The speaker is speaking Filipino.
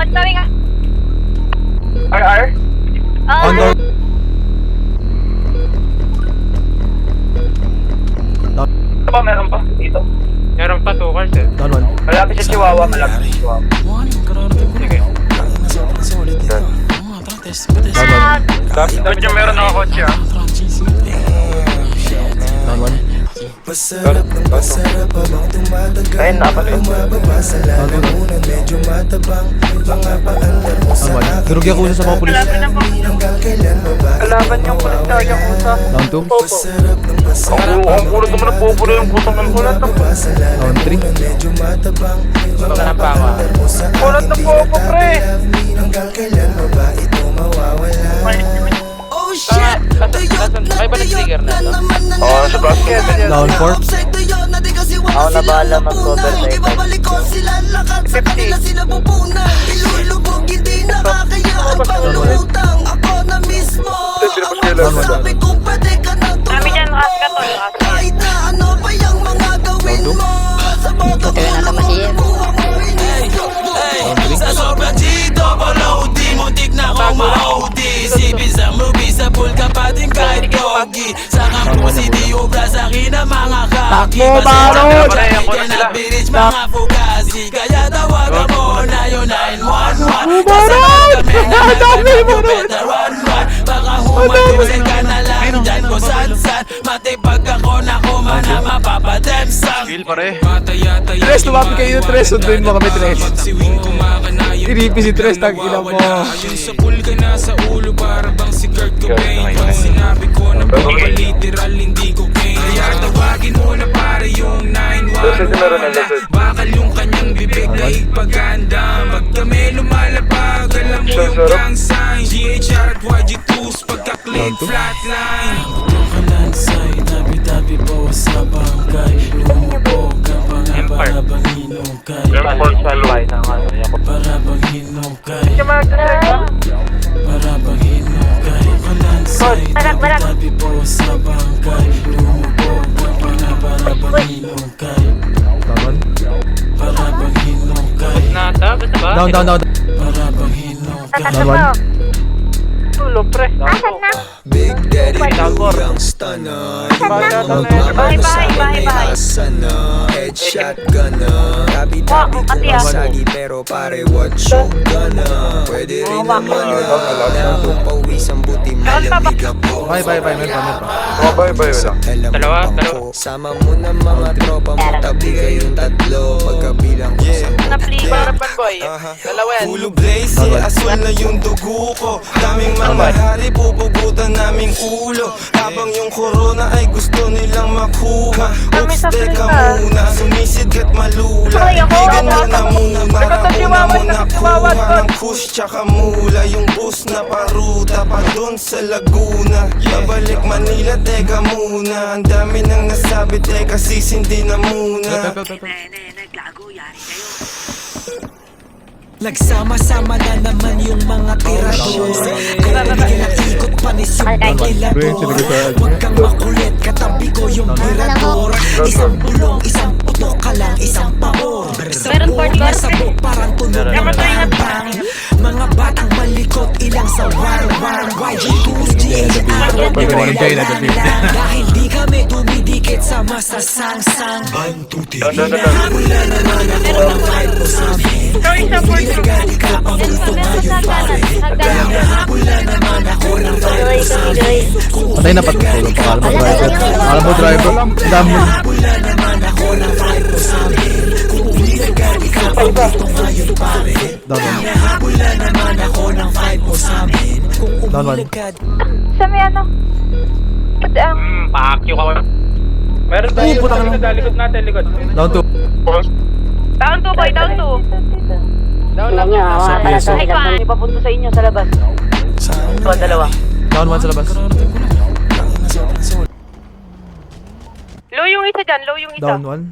Abot na rin ah. RR? On door. Ito ba, meron pa dito? Meron pa 2 cars eh. Down one. Malapit sa Chihuahua, malapit sa Chihuahua. Sige. Down one. Dapat yung meron ako kotse ah. Down one. Ayun, dapat yun. Down one. Durugya ko sa mga pulis. Kalaban yung kulit na yung pusa. Down two. Ang kulit naman ang pupulo yung pusang ng kulit. Down three. Maghanap pa ako. Kulit ng pupo, pre! Oh shit! Ay ba nag-trigger na ito? Oo, sa basket. Down four. Ako na bahala mag-cover na ito. Ibabalik ko sila lakat sa kanila sinapupunan. Ilulubog hindi nakakayaan pang lumutang. Ako na mismo ang sabi ko pwede ka na Kami dyan, aska to, yung aska. kahit na ano pa yung mga gawin mo. Sa boto ko nakuha mo sa sobrang dito pala di mo tig na ako ma-OD. Sipin sa movie sa pool ka pa din kahit pogi. Sa kampusi di obra sa akin ang mga kaki. Takbo, Baron! Kanabirich mga fugazi. Kaya tawagan mo na yung 911. Kasama kami na better run. Baka humatusay ka na lang dyan ko san-san. Matipag ako na kumana mapapademsan. Tres, lumapit kayo yung Tres. Sunduin mo kami, Tres. Inipi si Tres, tag-ina mo. Ayun sa pool ka na sa ulo para bang si Kurt Cobain. Pag sinabi ko na baka literal hindi ko pain. Kaya tawagin mo na pare yung 911. Bakal yung kanyang bibig na ipaganda. Pag kami lumalapag alam mo yung gang sign. GHR at YG2s pagka-click flatline. Butong ka lansay, tabi-tabi bawas sa bangkay. Lumubog ka pa nga para bang hinukay. Para bang hinukay. Para bang hinukay. Kalansay, tabi-tabi bawas sa bangkay. Lumubog ka pa nga para bang hinukay. Down one. Para bang hinukay. Nata, basta ba? Down, down, down. Para bang hinukay. Down one. Tulog, pre. Asan na? Big Daddy Blue yung stunner. Bahay. Sana headshot gonna. Tabi-tabi Ate, ah. kumasagi pero pare what you gonna. Pwede rin naman na kung pawisang buti malamig ako. Bye. Meron pa. Oh, bye-bye lang. Alam mo Dalawa. bang ko, sama mo na mga tropa mo, tabi kayong tatlo. Pagkabilang ko sa Napli. boy. Dalawa yan. Full blaze, asul na yung dugo ko. Daming mga hari, pupugutan naming ulo. Habang yung corona ay gusto nilang makuha. Oops, teka muna, sumisid ka't malula. Ibigan mo na muna, para una mo nakuha ng kush tsaka mula. Yung bus na paruta pa dun sa Laguna. Babalik Manila, teka muna. Ang dami nang nasabi, teka sisindi na muna. Nagsama-sama na naman yung mga tirador. Kaya ikot panis yung ventilador. Huwag kang makulit, katabi ko yung tirador. Isang bulong, isang putok ka lang, isang pabor. Sabog na sabog, parang tunog ng bang. Mga batang malikot, ilang sa warang YG2's GHR. Dahil di kami dumidikit sa masasangsang. Hinahabol na naman ako ng vibe mo sa amin. Nagagalit ka pang gusto ngayon pare. Hinahabol na naman ako ng vibe mo sa amin. Patay na patutulog pa. Alam mo driver. Dami. Hinahabol na naman ako ng vibe mo sa amin. Kung nagagalit ka pang gusto ngayon pare. Hinahabol na naman ako ng vibe mo sa amin. Kung umilag ka. Sa may ano? Pakyo ka. Meron tayo. Likod natin, likod. Down two. Down 2 boy, down 2. Down lang niya. Ay, may papunto sa inyo sa labas. Dalawa. Down one sa labas. Low yung isa dyan, low yung isa. Down one.